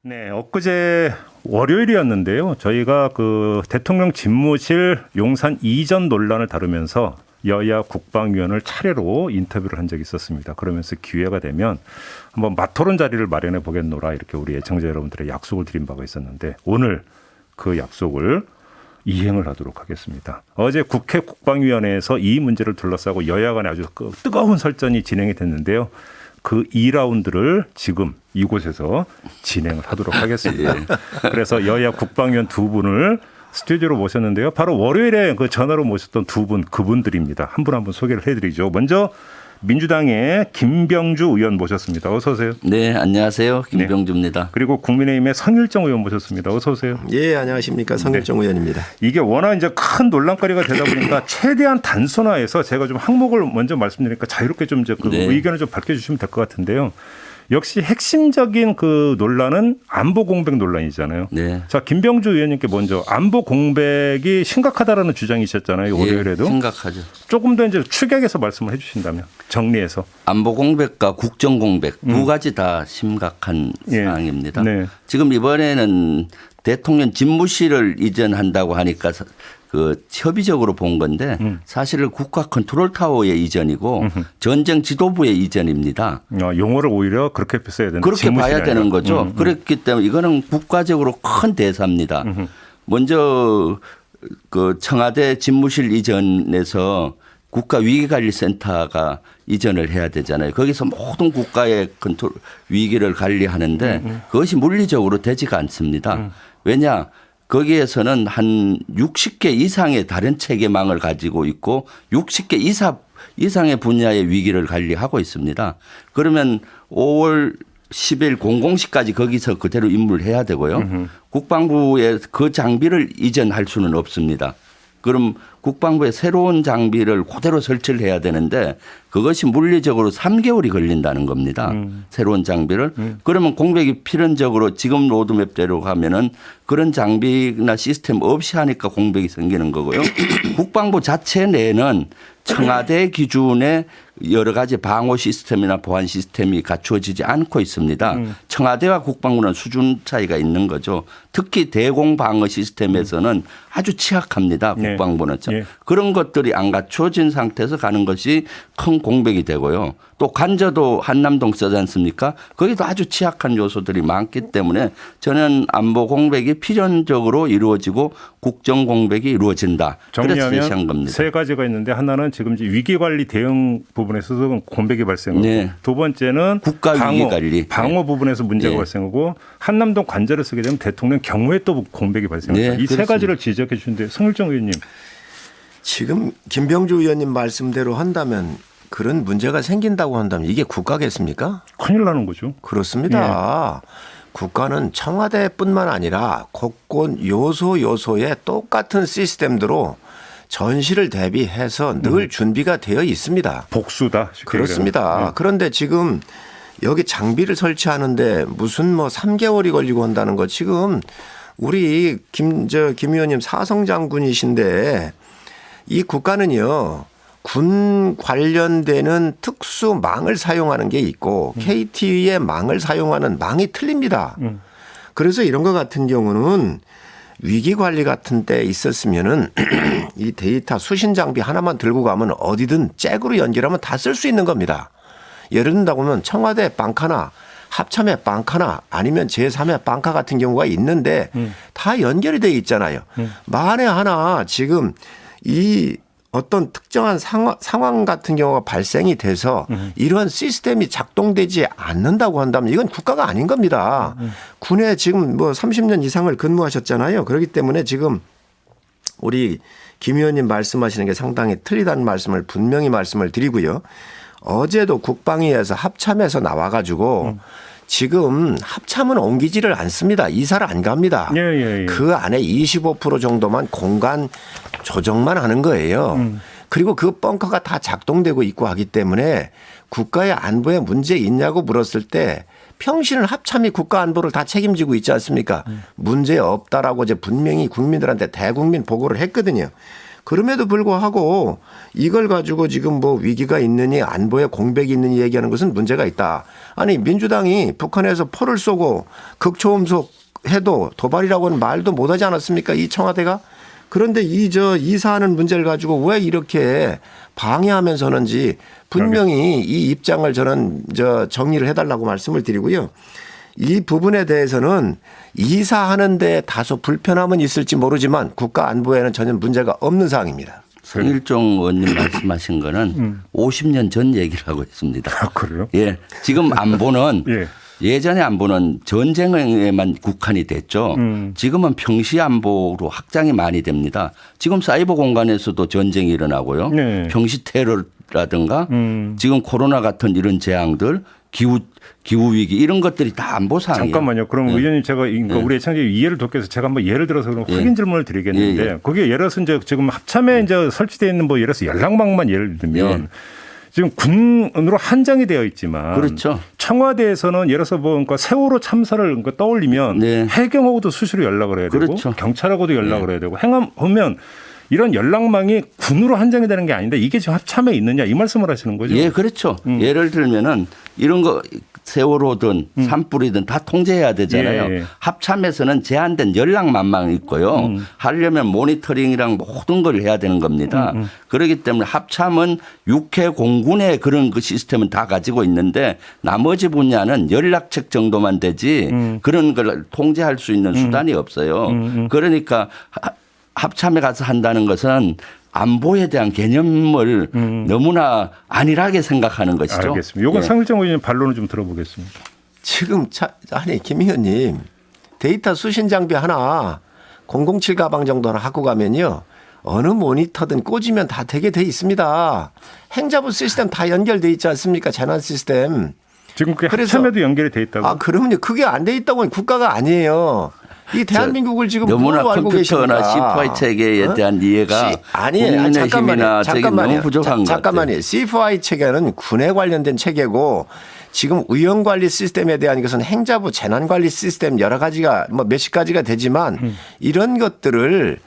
네, 엊그제 월요일이었는데요. 저희가 그 대통령 집무실 용산 이전 논란을 다루면서 여야 국방위원을 차례로 인터뷰를 한 적이 있었습니다. 그러면서 기회가 되면 한번 맞토론 자리를 마련해 보겠노라 이렇게 우리 애청자 여러분들의 약속을 드린 바가 있었는데 오늘 그 약속을 이행을 하도록 하겠습니다. 어제 국회 국방위원회에서 이 문제를 둘러싸고 여야 간에 아주 뜨거운 설전이 진행이 됐는데요. 그 2라운드를 지금 이곳에서 진행을 하도록 하겠습니다. 그래서 여야 국방위원 두 분을 스튜디오로 모셨는데요. 바로 월요일에 그 전화로 모셨던 두 분 그분들입니다. 한 분 한 분 소개를 해드리죠. 먼저 민주당의 김병주 의원 모셨습니다. 어서 오세요. 네, 안녕하세요. 김병주입니다. 네. 그리고 국민의힘의 성일정 의원 모셨습니다. 어서 오세요. 예, 안녕하십니까. 성일정 의원입니다. 이게 워낙 이제 큰 논란거리가 되다 보니까 최대한 단순화해서 제가 좀 항목을 먼저 말씀드리니까 자유롭게 좀 이제 그 의견을 좀 밝혀주시면 될 것 같은데요. 역시 핵심적인 그 논란은 안보 공백 논란이잖아요. 네. 자, 김병주 의원님께 먼저 안보 공백이 심각하다라는 주장이셨잖아요. 월요일에도. 예, 심각하죠. 조금 더 이제 축약해서 말씀을 해주신다면 정리해서. 안보 공백과 국정 공백 두 가지 다 심각한 상황입니다. 네. 지금 이번에는 대통령 집무실을 이전한다고 하니까 그 협의적으로 본 건데 사실은 국가 컨트롤 타워의 이전이고 전쟁 지도부의 이전입니다. 용어를 오히려 그렇게 써야 되는 그렇게 봐야 되는 거죠. 그렇기 때문에 이거는 국가적으로 큰 대사입니다. 먼저 그 청와대 집무실 이전에서 국가위기관리센터가 이전을 해야 되잖아요. 거기서 모든 국가의 컨트롤 위기를 관리하는데 그것이 물리적으로 되지가 않습니다. 왜냐? 거기에서는 한 60개 이상의 다른 체계망을 가지고 있고 60개 이상의 분야의 위기를 관리하고 있습니다. 그러면 5월 10일 공공시까지 거기서 그대로 임무를 해야 되고요. 국방부에 그 장비를 이전할 수는 없습니다. 그럼 국방부에 새로운 장비를 그대로 설치를 해야 되는데 그것이 물리적으로 3개월이 걸린다는 겁니다. 새로운 장비를. 그러면 공백이 필연적으로 지금 로드맵대로 가면은 그런 장비나 시스템 없이 하니까 공백이 생기는 거고요. 국방부 자체 내에는 청와대 기준의 여러 가지 방어 시스템이나 보안 시스템이 갖추어지지 않고 있습니다. 청와대와 국방부는 수준 차이가 있는 거죠. 특히 대공 방어 시스템에서는 아주 취약합니다. 국방부는. 네. 그런 것들이 안 갖추어진 상태에서 가는 것이 큰 공백이 되고요. 또 관저도 한남동 쓰지 않습니까? 거기도 아주 취약한 요소들이 많기 때문에 저는 안보 공백이 필연적으로 이루어지고 국정 공백이 이루어진다. 그래서 제시한 겁니다. 세 가지가 있는데 하나는 지금 위기관리 대응 부분에서 공백이 발생하고 네. 두 번째는 국가 위기관리 방어 부분에서 문제가 네. 발생하고 한남동 관저를 쓰게 되면 대통령 경우에 또 공백이 발생합니다. 네, 이 세 가지를 지적해 주신데 성일정 의원님. 지금 김병주 의원님 말씀대로 한다면 그런 문제가 생긴다고 한다면 이게 국가겠습니까? 큰일 나는 거죠. 그렇습니다. 국가는 청와대뿐만 아니라 곳곳 요소에 똑같은 시스템대로 전시를 대비해서 늘 준비가 되어 있습니다. 복수다. 그렇습니다. 그런데 지금 여기 장비를 설치하는데 무슨 뭐 3개월이 걸리고 한다는 거 지금 우리 김 의원님 사성장군이신데 이 국가는요. 군 관련되는 특수망을 사용하는 게 있고 KT의 망을 사용하는 망이 틀립니다. 그래서 이런 것 같은 경우는 위기 관리 같은 때 있었으면은 이 데이터 수신 장비 하나만 들고 가면 어디든 잭으로 연결하면 다 쓸 수 있는 겁니다. 예를 든다고 하면 청와대 빵카나 합참의 빵카나 아니면 제3의 빵카 같은 경우가 있는데 다 연결이 돼 있잖아요. 만에 하나 지금 이 어떤 특정한 상황 같은 경우가 발생이 돼서 이러한 시스템이 작동되지 않는다고 한다면 이건 국가가 아닌 겁니다. 군에 지금 뭐 30년 이상을 근무하셨잖아요. 그렇기 때문에 지금 우리 김 의원님 말씀하시는 게 상당히 틀리다는 말씀을 분명히 말씀을 드리고요. 어제도 국방위에서 합참에서 나와가지고 지금 합참은 옮기지를 않습니다. 이사를 안 갑니다. 예. 그 안에 25% 정도만 공간 조정만 하는 거예요. 그리고 그 벙커가 다 작동되고 있고 하기 때문에 국가의 안보에 문제 있냐고 물었을 때 평신은 합참이 국가 안보를 다 책임지고 있지 않습니까? 문제 없다라고 이제 분명히 국민들한테 대국민 보고를 했거든요. 그럼에도 불구하고 이걸 가지고 지금 뭐 위기가 있느니 안보에 공백이 있느니 얘기하는 것은 문제가 있다. 아니 민주당이 북한에서 포를 쏘고 극초음속 해도 도발이라고는 말도 못하지 않았습니까? 이 청와대가. 그런데 이사하는 문제를 가지고 왜 이렇게 방해하면서는지 분명히 이 입장을 저는 정리를 해달라고 말씀을 드리고요. 이 부분에 대해서는 이사하는데 다소 불편함은 있을지 모르지만 국가 안보에는 전혀 문제가 없는 사항입니다. 성일종 의원님 말씀하신 거는 50년 전 얘기를 하고 있습니다. 아, 그래요? 예. 지금 안보는 예. 예전에 안보는 전쟁에만 국한이 됐죠. 지금은 평시 안보로 확장이 많이 됩니다. 지금 사이버 공간에서도 전쟁이 일어나고요. 네. 평시 테러라든가 지금 코로나 같은 이런 재앙들 기후 위기 이런 것들이 다 안보 사항이에요. 잠깐만요. 그럼 의원님 제가 우리 애청자 이해를 돕기 위해서 제가 한번 예를 들어서 그럼 확인 질문을 드리겠는데 그게 예를 들어서 이제 지금 합참에 이제 설치되어 있는 뭐 예를 들어서 연락망만 예를 들면 지금 군으로 한정이 되어 있지만 그렇죠. 청와대에서는 예를 들어서 뭐 그러니까 세월호 참사를 그러니까 떠올리면 해경하고도 수시로 연락을 해야 되고 그렇죠. 경찰하고도 연락을 해야 되고 행안보면 이런 연락망이 군으로 한정이 되는 게 아닌데 이게 지금 합참에 있느냐 이 말씀을 하시는 거죠? 예, 그렇죠. 예를 들면은 이런 거 세월호든 산불이든 다 통제해야 되잖아요. 예. 합참에서는 제한된 연락망만 있고요. 하려면 모니터링이랑 모든 걸 해야 되는 겁니다. 그렇기 때문에 합참은 육해 공군의 그런 그 시스템은 다 가지고 있는데 나머지 분야는 연락책 정도만 되지 그런 걸 통제할 수 있는 수단이 없어요. 그러니까 합참에 가서 한다는 것은 안보에 대한 개념을 너무나 안일하게 생각하는 것이죠. 알겠습니다. 이건 상일정 의원님 반론을 좀 들어보겠습니다. 지금 아니 김 의원님 데이터 수신 장비 하나 007 가방 정도 하나 갖고 가면요. 어느 모니터든 꽂으면 다 되게 돼 있습니다. 행자부 시스템 다 연결돼 있지 않습니까? 재난 시스템. 지금 그게 그래서- 합참에도 연결이 돼 있다고? 아 그러면요. 그게 안 돼 있다고는 국가가 아니에요. 이 대한민국을 지금 너무나 뭐로 알고 컴퓨터나 계십니까? C4I 체계에 대한 이해가 국민의힘이나 저기 너무 부족한 것 같아요. 잠깐만요. C4I 체계는 군에 관련된 체계고 지금 위험관리 시스템에 대한 것은 행자부 재난관리 시스템 여러 가지가 뭐 몇십 가지가 되지만 이런 것들을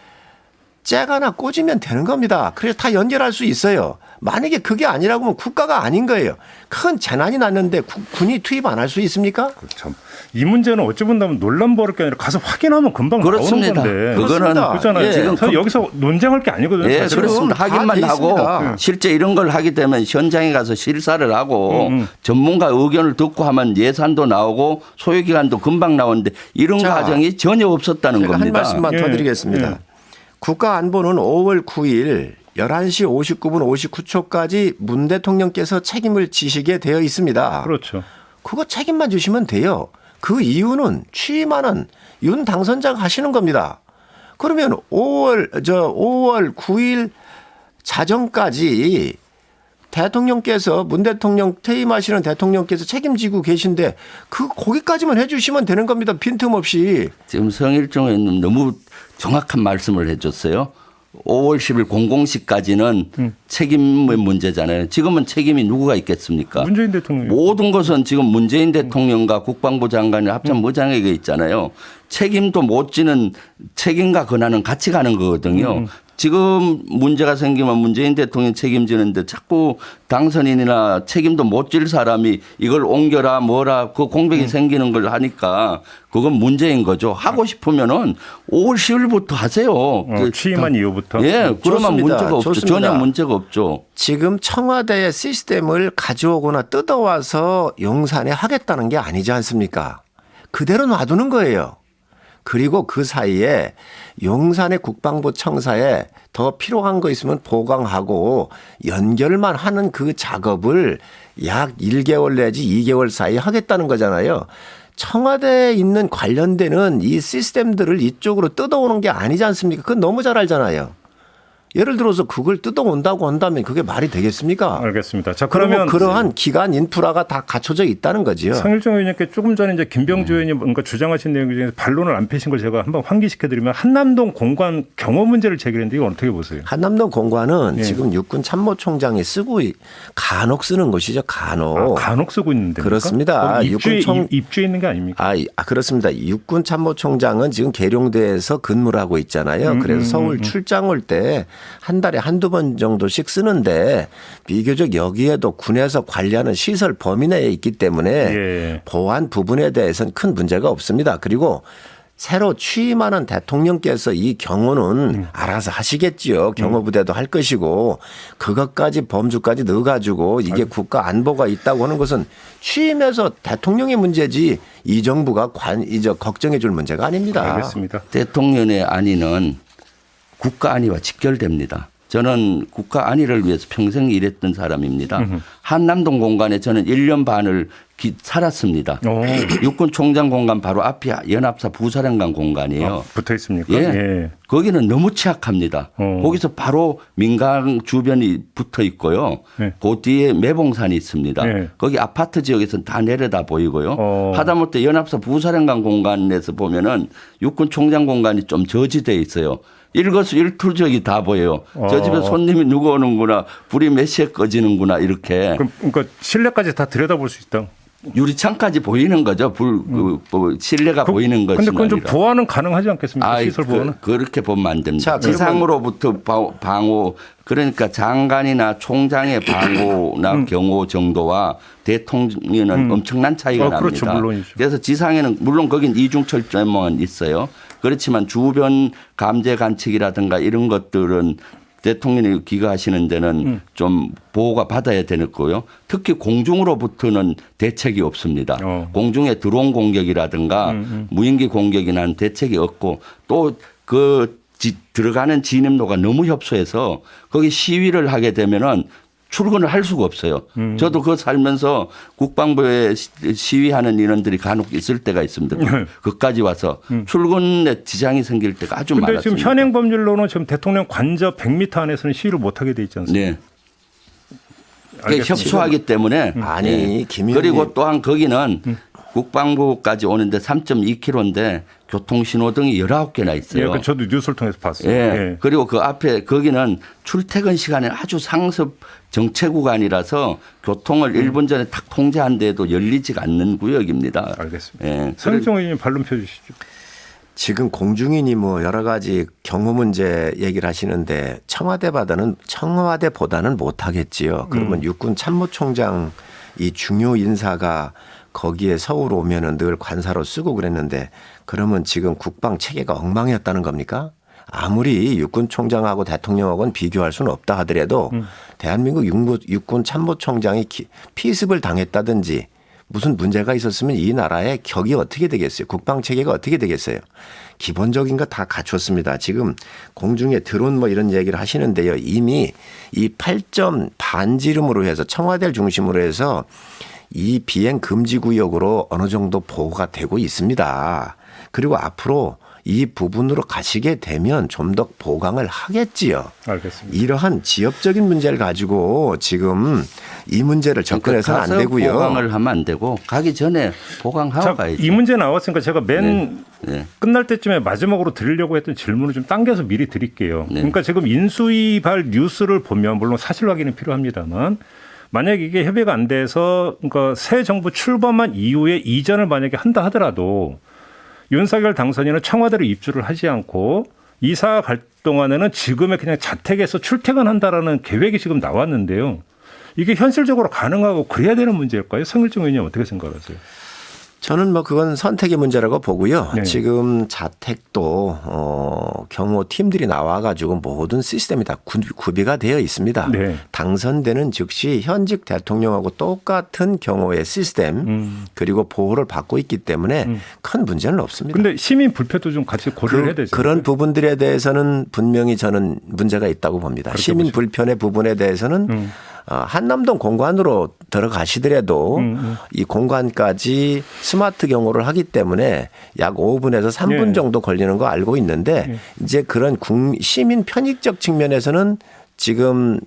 잭 하나 꽂으면 되는 겁니다. 그래서 다 연결할 수 있어요. 만약에 그게 아니라고 하면 국가가 아닌 거예요. 큰 재난이 났는데 군이 투입 안 할 수 있습니까? 참. 이 문제는 어찌 본다면 논란 벌일 게 아니라 가서 확인하면 금방 그렇습니다. 나오는 건데. 그거는 그렇잖아요. 예. 지금 여기서 논쟁할 게 아니거든요. 예, 사실은. 그렇습니다. 다 확인만 돼 하고 있습니다. 실제 이런 걸 하게 되면 현장에 가서 실사를 하고 전문가 의견을 듣고 하면 예산도 나오고 소요기간도 금방 나오는데 이런 자, 과정이 전혀 없었다는 제가 겁니다. 한 말씀만 더 예, 드리겠습니다. 예. 국가안보는 5월 9일 11시 59분 59초까지 문 대통령께서 책임을 지시게 되어 있습니다. 그렇죠. 그거 책임만 주시면 돼요. 그 이유는 취임하는 윤 당선자가 하시는 겁니다. 그러면 5월 9일 자정까지 대통령께서 문 대통령 퇴임하시는 대통령께서 책임지고 계신데 거기까지만 해 주시면 되는 겁니다. 빈틈없이. 지금 성일종 의원님 너무 정확한 말씀을 해 줬어요. 5월 10일 00시까지는 책임의 문제잖아요. 지금은 책임이 누구가 있겠습니까? 문재인 대통령. 모든 것은 지금 문재인 대통령과 국방부 장관이 합참부장에게 있잖아요. 책임도 못 지는 책임과 권한은 같이 가는 거거든요. 지금 문제가 생기면 문재인 대통령 책임지는데 자꾸 당선인이나 책임도 못 질 사람이 이걸 옮겨라 뭐라 그 공백이 생기는 걸 하니까 그건 문제인 거죠. 하고 싶으면은 5월 10일부터 하세요. 취임한 이후부터. 예, 그러면 좋습니다. 문제가 없죠. 좋습니다. 전혀 문제가 없죠. 지금 청와대의 시스템을 가져오거나 뜯어와서 용산에 하겠다는 게 아니지 않습니까? 그대로 놔두는 거예요. 그리고 그 사이에 용산의 국방부 청사에 더 필요한 거 있으면 보강하고 연결만 하는 그 작업을 약 1개월 내지 2개월 사이에 하겠다는 거잖아요. 청와대에 있는 관련되는 이 시스템들을 이쪽으로 뜯어오는 게 아니지 않습니까? 그건 너무 잘 알잖아요. 예를 들어서 그걸 뜯어온다고 한다면 그게 말이 되겠습니까? 알겠습니다. 자, 그러면 그러면 그러한 기간 인프라가 다 갖춰져 있다는 거지요. 상일정 의원님께 조금 전에 이제 김병주 의원이 뭔가 주장하신 내용 중에서 반론을 안 펴신 걸 제가 한번 환기시켜드리면 한남동 공관 경호 문제를 제기했는데 이거 어떻게 보세요? 한남동 공관은 예. 지금 육군 참모총장이 쓰고 간혹 쓰는 곳이죠. 간혹. 간혹 쓰고 있는데 그렇습니다. 입주해 있는 게 아닙니까? 그렇습니다. 육군 참모총장은 지금 계룡대에서 근무를 하고 있잖아요. 그래서 서울 출장 올 때 한 달에 한두 번 정도씩 쓰는데 비교적 여기에도 군에서 관리하는 시설 범위 내에 있기 때문에 예. 보안 부분에 대해서는 큰 문제가 없습니다. 그리고 새로 취임하는 대통령께서 이 경호는 알아서 하시겠지요. 경호부대도 할 것이고 그것까지 범주까지 넣어가지고 이게 국가 안보가 있다고 하는 것은 취임해서 대통령의 문제지 이 정부가 걱정해 줄 문제가 아닙니다. 알겠습니다. 대통령의 안위는 국가 안위와 직결됩니다. 저는 국가 안위를 위해서 평생 일했던 사람입니다. 한남동 공간에 저는 1년 반을 살았습니다. 오. 육군 총장 공간 바로 앞이 연합사 부사령관 공간이에요. 붙어 있습니까? 예. 예. 거기는 너무 취약합니다. 거기서 바로 민강 주변이 붙어 있고요. 네. 그 뒤에 매봉산이 있습니다. 네. 거기 아파트 지역에서는 다 내려다 보이고요. 어. 하다못해 연합사 부사령관 공간에서 보면은 육군 총장 공간이 좀 저지되어 있어요. 일거수일투족이 다 보여요. 저 집에 손님이 누구 오는구나, 불이 몇 시에 꺼지는구나 이렇게. 그러니까 실내까지 다 들여다볼 수 있다. 유리창까지 보이는 거죠. 실내가 보이는 것이 근데 그건 좀 아니라. 보완은 가능하지 않겠습니까? 시설 보완은. 그렇게 보면 안 됩니다. 자, 그러면 지상으로부터 방호 그러니까 장관이나 총장의 방호나 경호 정도와 대통령은 엄청난 차이가 납니다. 그렇죠. 물론이죠. 그래서 지상에는 물론 거긴 이중철조망은 있어요. 그렇지만 주변 감제 관측이라든가 이런 것들은 대통령이 귀가하시는 데는 좀 보호가 받아야 되고요. 특히 공중으로부터는 대책이 없습니다. 공중에 드론 공격이라든가 무인기 공격이 난 대책이 없고 또 그 들어가는 진입로가 너무 협소해서 거기 시위를 하게 되면은 출근을 할 수가 없어요. 저도 그거 살면서 국방부에 시위하는 인원들이 간혹 있을 때가 있습니다. 그까지 와서 출근에 지장이 생길 때가 아주 근데 많았습니다. 지금 현행 법률로는 지금 대통령 관저 100m 안에서는 시위를 못 하게 돼 있지 않습니까? 네. 그게 협소하기 때문에 아니, 예. 김 의원님. 그리고 또한 거기는 국방부까지 오는데 3.2km인데 교통신호등이 19개나 있어요. 예, 저도 뉴스를 통해서 봤어요. 예. 예. 그리고 그 앞에 거기는 출퇴근 시간에 아주 상습 정체 구간이라서 교통을 1분 전에 탁 통제한 데에도 열리지가 않는 구역입니다. 알겠습니다. 예. 성일종 의원님 반론 펴주시죠. 지금 공중인이 뭐 여러 가지 경호 문제 얘기를 하시는데 청와대보다는 못하겠지요. 그러면 육군 참모총장 이 중요 인사가 거기에 서울 오면은 늘 관사로 쓰고 그랬는데 그러면 지금 국방 체계가 엉망이었다는 겁니까? 아무리 육군 총장하고 대통령하고는 비교할 수는 없다 하더라도 대한민국 육군 참모총장이 피습을 당했다든지 무슨 문제가 있었으면 이 나라의 격이 어떻게 되겠어요? 국방 체계가 어떻게 되겠어요? 기본적인 거 다 갖췄습니다. 지금 공중에 드론 뭐 이런 얘기를 하시는데요. 이미 이 8점 반지름으로 해서 청와대를 중심으로 해서 이 비행 금지 구역으로 어느 정도 보호가 되고 있습니다. 그리고 앞으로 이 부분으로 가시게 되면 좀 더 보강을 하겠지요. 알겠습니다. 이러한 지역적인 문제를 가지고 지금 이 문제를 접근해서는 안 되고요. 그러니까 보강을 하면 안 되고 가기 전에 보강하고 자, 가야죠. 이 문제 나왔으니까 제가 맨 네. 끝날 때쯤에 마지막으로 드리려고 했던 질문을 좀 당겨서 미리 드릴게요. 네. 그러니까 지금 인수위발 뉴스를 보면 물론 사실 확인은 필요합니다만 만약 이게 협의가 안 돼서 그러니까 새 정부 출범한 이후에 이전을 만약에 한다 하더라도 윤석열 당선인은 청와대로 입주를 하지 않고 이사 갈 동안에는 지금의 그냥 자택에서 출퇴근한다라는 계획이 지금 나왔는데요. 이게 현실적으로 가능하고 그래야 되는 문제일까요? 성일종 의원님 어떻게 생각하세요? 저는 뭐 그건 선택의 문제라고 보고요. 네. 지금 자택도 경호 팀들이 나와가지고 모든 시스템이 다 구비가 되어 있습니다. 네. 당선되는 즉시 현직 대통령하고 똑같은 경호의 시스템 그리고 보호를 받고 있기 때문에 큰 문제는 없습니다. 근데 시민 불편도 좀 같이 고려를 해야 되죠. 그런 부분들에 대해서는 분명히 저는 문제가 있다고 봅니다. 시민 불편의 부분에 대해서는 한남동 공간으로 들어가시더라도 이 공간까지 스마트 경호를 하기 때문에 약 5분에서 3분 네. 정도 걸리는 거 알고 있는데 이제 그런 시민 편익적 측면에서는 지금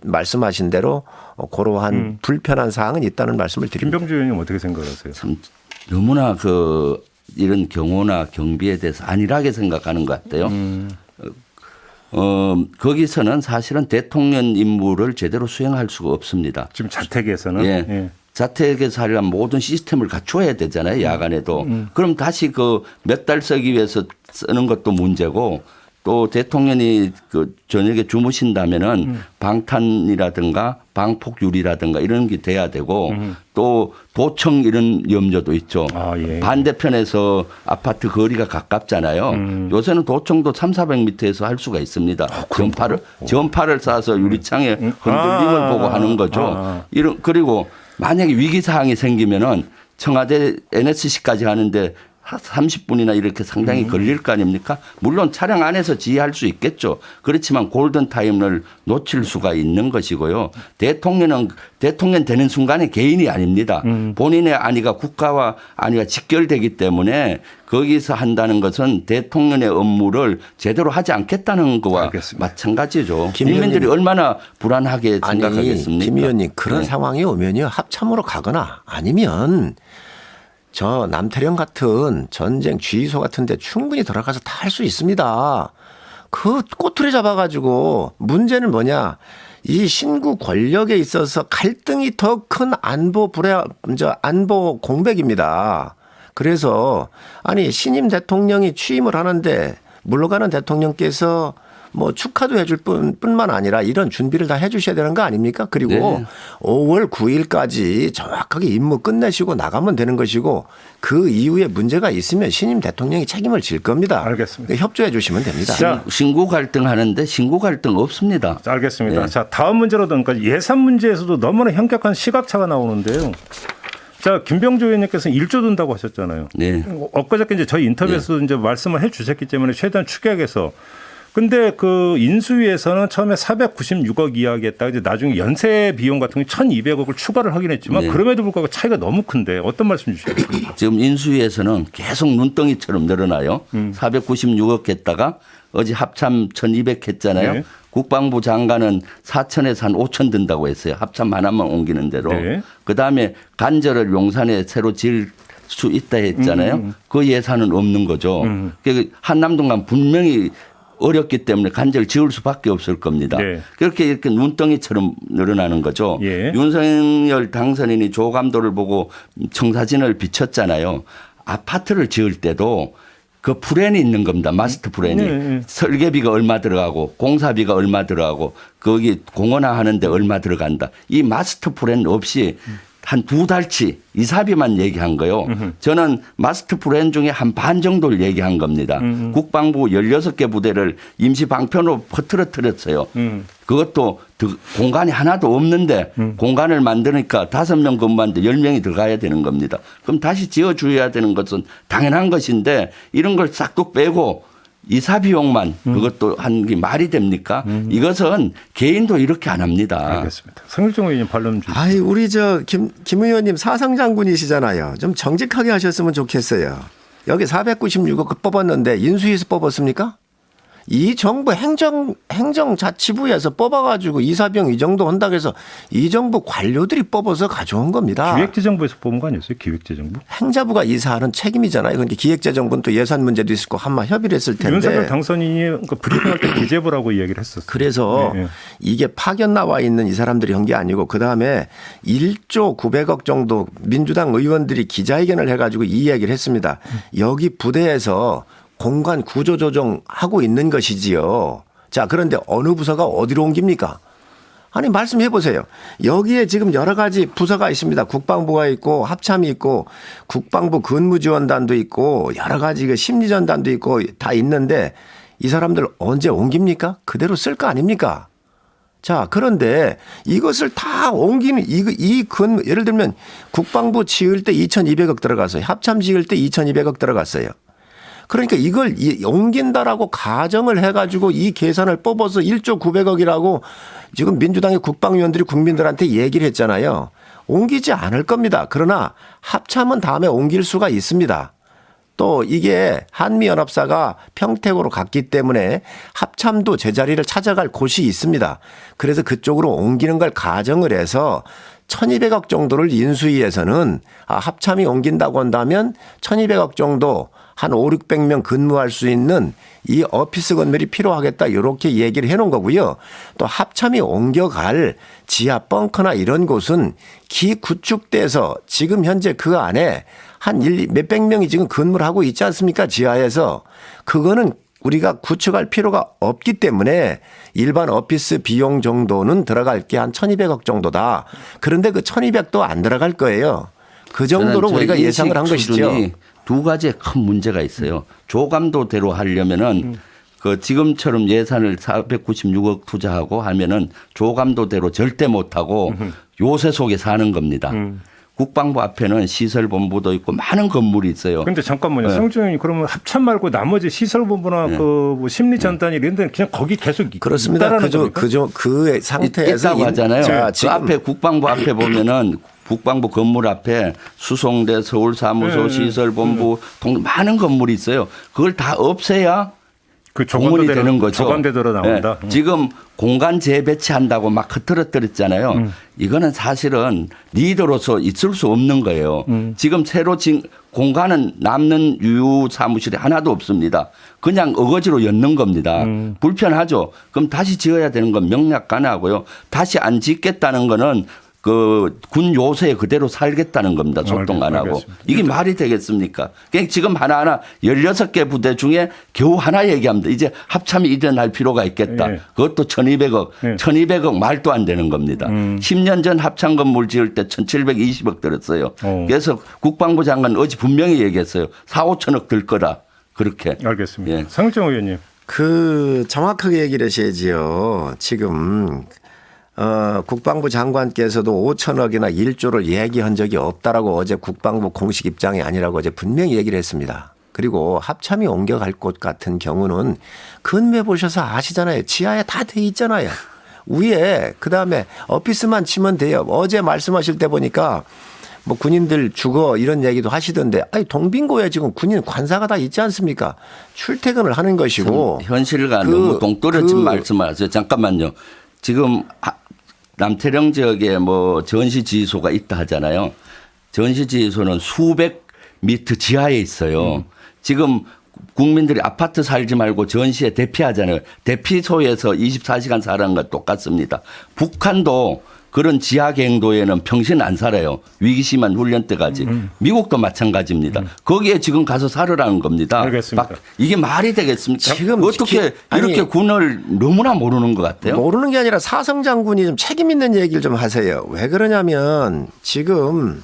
말씀하신 대로 그러한 불편한 사항은 있다는 말씀을 드립니다. 김병주 의원님 어떻게 생각하세요? 참 너무나 이런 경호나 경비에 대해서 안일하게 생각하는 것 같아요. 거기서는 사실은 대통령 임무를 제대로 수행할 수가 없습니다. 지금 자택에서는 예. 예. 자택에서 하려면 모든 시스템을 갖춰야 되잖아요. 야간에도. 그럼 다시 몇 달 쓰기 위해서 쓰는 것도 문제고 또 대통령이 그 저녁에 주무신다면은 방탄이라든가 방폭유리라든가 이런 게 돼야 되고 또 도청 이런 염려도 있죠. 아, 예. 반대편에서 아파트 거리가 가깝잖아요. 요새는 도청도 300~400m에서 할 수가 있습니다. 전파를 쏴서 유리창에 흔들림을 보고 하는 거죠. 이런 그리고 만약에 위기 사항이 생기면은 청와대 NSC까지 하는데 30분이나 이렇게 상당히 걸릴 거 아닙니까? 물론 차량 안에서 지휘할 수 있겠죠. 그렇지만 골든타임을 놓칠 수가 있는 것이고요. 대통령 되는 순간에 개인이 아닙니다. 본인의 안위가 국가와 안위가 직결되기 때문에 거기서 한다는 것은 대통령의 업무를 제대로 하지 않겠다는 거와 알겠습니다. 마찬가지죠. 김 의원님. 국민들이 얼마나 불안하게 생각하겠습니까? 김 의원님 그런 네. 상황이 오면요 합참으로 가거나 아니면 저 남태령 같은 전쟁 주의소 같은 데 충분히 들어가서 다 할 수 있습니다. 그 꼬투리 잡아가지고 문제는 뭐냐. 이 신구 권력에 있어서 갈등이 더 큰 안보 공백입니다. 그래서 아니 신임 대통령이 취임을 하는데 물러가는 대통령께서 뭐 축하도 해줄 뿐만 아니라 이런 준비를 다 해 주셔야 되는 거 아닙니까? 그리고 네. 5월 9일까지 정확하게 임무 끝내시고 나가면 되는 것이고 그 이후에 문제가 있으면 신임 대통령이 책임을 질 겁니다. 알겠습니다. 협조해 주시면 됩니다. 자. 신고 갈등 하는데 신고 갈등 없습니다. 자, 알겠습니다. 네. 자, 다음 문제로 넘어가 예산 문제에서도 너무나 현격한 시각차가 나오는데요. 자, 김병조 의원님께서는 1조 든다고 하셨잖아요. 네. 엊그저께 이제 저희 인터뷰에서도 이제 말씀을 해 주셨기 때문에 최대한 축약해서 근데 그 인수위에서는 처음에 496억 이야기했다가 이제 나중에 연세 비용 같은 게 1,200억을 추가를 하긴 했지만 네. 그럼에도 불구하고 차이가 너무 큰데 어떤 말씀 주시겠습니까? 지금 인수위에서는 계속 눈덩이처럼 늘어나요. 496억 했다가 어제 합참 1,200 했잖아요. 네. 국방부 장관은 4천에서 한 5천 든다고 했어요. 합참 하나만 옮기는 대로. 네. 그다음에 간절을 용산에 새로 지을 수 있다 했잖아요. 그 예산은 없는 거죠. 그러니까 한남동간 분명히 어렵기 때문에 간절 지을 수밖에 없을 겁니다. 네. 그렇게 이렇게 눈덩이처럼 늘어나는 거죠. 예. 윤석열 당선인이 조감도를 보고 청사진을 비쳤잖아요. 아파트를 지을 때도 그 플랜이 있는 겁니다. 마스터 플랜이. 네. 설계비가 얼마 들어가고 공사비가 얼마 들어가고 거기 공원화하는데 얼마 들어간다. 이 마스터 플랜 없이 한 2달치 이사비만 얘기한 거요. 저는 마스터 플랜 중에 한 반 정도를 얘기한 겁니다. 국방부 16개 부대를 임시 방편으로 퍼뜨렸어요. 그것도 공간이 하나도 없는데 공간을 만드니까 5명 근무하는데 10명이 들어가야 되는 겁니다. 그럼 다시 지어줘야 되는 것은 당연한 것인데 이런 걸 싹둑 빼고 이사 비용만 그것도 한 게 말이 됩니까? 이것은 개인도 이렇게 안 합니다. 알겠습니다. 성일종 의원님 반론 주시죠. 아이 우리 김 의원님 사성장군이시잖아요. 좀 정직하게 하셨으면 좋겠어요. 여기 496억 뽑았는데 인수위에서 뽑았습니까? 이 정부 행정자치부에서 뽑아가지고 이사비용 이 정도 한다고 해서 이 정부 관료들이 뽑아서 가져온 겁니다. 기획재정부에서 뽑은 거 아니었어요? 기획재정부? 행자부가 이사하는 책임이잖아요. 그러니까 기획재정부는 또 예산 문제도 있을 거고 한마 협의를 했을 텐데. 윤석열 당선인이 그 브리핑할 때 기재부라고 이야기를 했었어요. 그래서 네, 네. 이게 파견 나와 있는 이 사람들이 한 게 아니고 그다음에 1조 900억 정도 민주당 의원들이 기자회견을 해가지고 이 이야기를 했습니다. 여기 부대에서 공간 구조 조정하고 있는 것이지요. 자, 그런데 어느 부서가 어디로 옮깁니까? 아니 말씀해 보세요. 여기에 지금 여러 가지 부서가 있습니다. 국방부가 있고 합참이 있고 국방부 근무지원단도 있고 여러 가지 그 심리전단도 있고 다 있는데 이 사람들 언제 옮깁니까? 그대로 쓸 거 아닙니까? 자, 그런데 이것을 다 옮기는 예를 들면 국방부 지을 때 2,200억 들어갔어요. 합참 지을 때 2,200억 들어갔어요. 그러니까 이걸 옮긴다라고 가정을 해가지고 이 계산을 뽑아서 1조 900억이라고 지금 민주당의 국방위원들이 국민들한테 얘기를 했잖아요. 옮기지 않을 겁니다. 그러나 합참은 다음에 옮길 수가 있습니다. 또 이게 한미연합사가 평택으로 갔기 때문에 합참도 제자리를 찾아갈 곳이 있습니다. 그래서 그쪽으로 옮기는 걸 가정을 해서 1,200억 정도를 인수위에서는 합참이 옮긴다고 한다면 1,200억 정도 한 500~600명 근무할 수 있는 이 오피스 건물이 필요하겠다 이렇게 얘기를 해놓은 거고요. 또 합참이 옮겨갈 지하 벙커나 이런 곳은 기구축돼서 지금 현재 그 안에 한 몇백 명이 지금 근무를 하고 있지 않습니까? 지하에서. 그거는 우리가 구축할 필요가 없기 때문에 일반 오피스 비용 정도는 들어갈 게 한 1,200억 정도다. 그런데 그 1,200도 안 들어갈 거예요. 그 정도로 우리가 예상을 한 것이죠. 두 가지의 큰 문제가 있어요. 조감도대로 하려면은 그 지금처럼 예산을 496억 투자하고 하면은 조감도대로 절대 못하고 요새 속에 사는 겁니다. 국방부 앞에는 시설본부도 있고 많은 건물이 있어요. 그런데 잠깐만요. 성주님 그러면 합참 말고 나머지 시설본부나 그뭐 심리전단이 이런 데는 그냥 거기 계속 그렇습니다. 그 상태에서 있다고 하잖아요. 자, 그 앞에 국방부 앞에 보면은 국방부 건물 앞에 수송대, 서울사무소, 시설본부, 많은 건물이 있어요. 그걸 다 없애야 그 공원이 되는 거죠. 조감대대로 나온다. 지금 공간 재배치한다고 막 흐트러뜨렸잖아요. 이거는 사실은 리더로서 있을 수 없는 거예요. 지금 새로 공간은 남는 유휴 사무실이 하나도 없습니다. 그냥 어거지로 엮는 겁니다. 불편하죠. 그럼 다시 지어야 되는 건 명약관하고요. 다시 안 짓겠다는 거는 그 군 요새에 그대로 살겠다는 겁니다. 소통 안 하고. 이게 말이 되겠습니까? 그냥 지금 하나하나 16개 부대 중에 겨우 하나 얘기합니다. 이제 합참이 일어날 필요가 있겠다. 네. 그것도 1,200억. 네. 1,200억 말도 안 되는 겁니다. 10년 전 합참 건물 지을 때 1,720억 들었어요. 그래서 국방부 장관 어제 분명히 얘기했어요. 4, 5천억 들 거다. 그렇게. 알겠습니다. 예. 상일정 의원님. 그 정확하게 얘기를 하셔야지요. 지금 국방부 장관께서도 5천억이나 1조를 얘기한 적이 없다라고 어제 국방부 공식 입장이 아니라고 어제 분명히 얘기를 했습니다. 그리고 합참이 옮겨갈 곳 같은 경우는 근무해 보셔서 아시잖아요. 지하에 다 돼 있잖아요. 위에 그다음에 오피스만 치면 돼요. 어제 말씀하실 때 보니까 뭐 군인들 주거 이런 얘기도 하시던데 아니 동빙고에 지금 군인 관사가 다 있지 않습니까? 출퇴근을 하는 것이고 현실과 너무 동떨어진 말씀하세요. 잠깐만요. 지금 남태령 지역에 뭐 전시지휘소가 있다 하잖아요. 전시지휘소는 수백 미터 지하에 있어요. 지금 국민들이 아파트 살지 말고 전시에 대피하잖아요. 대피소에서 24시간 사는 것 똑같습니다. 북한도 그런 지하 갱도에는 평생 안 살아요. 위기 심한 훈련 때까지. 미국도 마찬가지입니다. 거기에 지금 가서 살으라는 겁니다. 알겠습니다. 이게 말이 되겠습니까? 지금 어떻게 이렇게 군을 너무나 모르는 것 같아요. 모르는 게 아니라 사성 장군이 좀 책임 있는 얘기를 좀 하세요. 왜 그러냐면 지금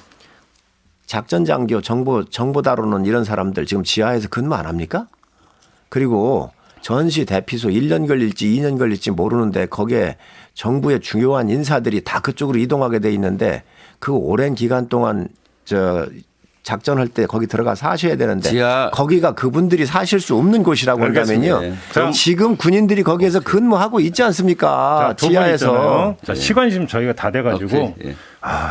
작전 장교 정보 다루는 이런 사람들 지금 지하에서 근무 안 합니까? 그리고 전시 대피소 1년 걸릴지 2년 걸릴지 모르는데 거기에 정부의 중요한 인사들이 다 그쪽으로 이동하게 돼 있는데 그 오랜 기간 동안 작전할 때 거기 들어가 사셔야 되는데 거기가 그분들이 사실 수 없는 곳이라고 한다면요. 지금 군인들이 거기에서 근무하고 있지 않습니까? 자, 지하에서. 자, 시간이 지금 저희가 다 돼가지고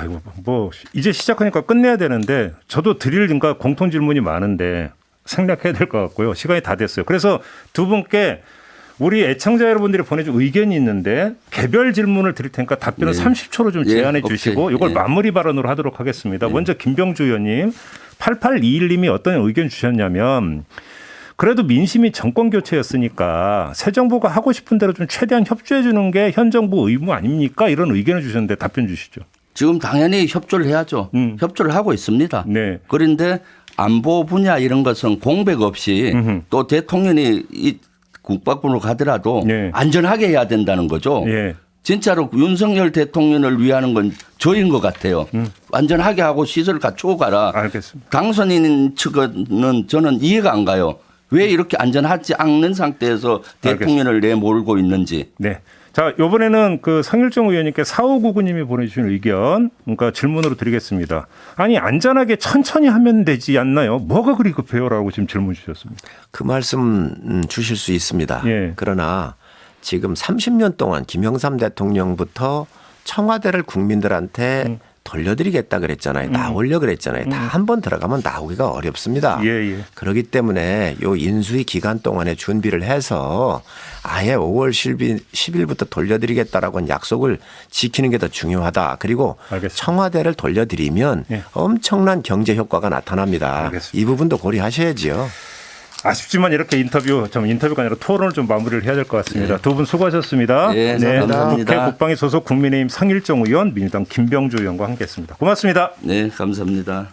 이거 뭐 이제 시작하니까 끝내야 되는데 저도 드릴 그러니까 공통 질문이 많은데 생략해야 될 것 같고요. 시간이 다 됐어요. 그래서 두 분께 우리 애청자 여러분들이 보내준 의견이 있는데 개별 질문을 드릴 테니까 답변을 30초로 좀 제한해 주시고 이걸 마무리 발언으로 하도록 하겠습니다. 먼저 김병주 의원님 8821님이 어떤 의견 주셨냐면 그래도 민심이 정권 교체였으니까 새 정부가 하고 싶은 대로 좀 최대한 협조해 주는 게 현 정부 의무 아닙니까? 이런 의견을 주셨는데 답변 주시죠. 지금 당연히 협조를 해야죠. 협조를 하고 있습니다. 네. 그런데 안보 분야 이런 것은 공백 없이 또 대통령이 이 국방부로 가더라도 안전하게 해야 된다는 거죠. 진짜로 윤석열 대통령을 위하는 건 저인 것 같아요. 안전하게 하고 시설을 갖추고 가라. 알겠습니다. 당선인 측은 저는 이해가 안 가요. 왜 이렇게 안전하지 않는 상태에서 대통령을 내몰고 있는지. 네. 자, 이번에는 그 성일정 의원님께 4599님이 보내주신 의견, 그러니까 질문으로 드리겠습니다. 아니, 안전하게 천천히 하면 되지 않나요? 뭐가 그리 급해요라고 지금 질문 주셨습니다. 그 말씀 주실 수 있습니다. 예. 그러나 지금 30년 동안 김영삼 대통령부터 청와대를 국민들한테 돌려드리겠다 그랬잖아요. 나오려 그랬잖아요. 다 한 번 들어가면 나오기가 어렵습니다. 그렇기 때문에 요 인수위 기간 동안에 준비를 해서 아예 5월 10일부터 돌려드리겠다라고 약속을 지키는 게 더 중요하다. 그리고 청와대를 돌려드리면 엄청난 경제 효과가 나타납니다. 알겠습니다. 이 부분도 고려하셔야지요. 아쉽지만 이렇게 인터뷰가 아니라 토론을 좀 마무리를 해야 될 것 같습니다. 두 분 수고하셨습니다. 네, 감사합니다. 국회 국방위 소속 국민의힘 성일정 의원, 민주당 김병주 의원과 함께했습니다. 고맙습니다. 네, 감사합니다.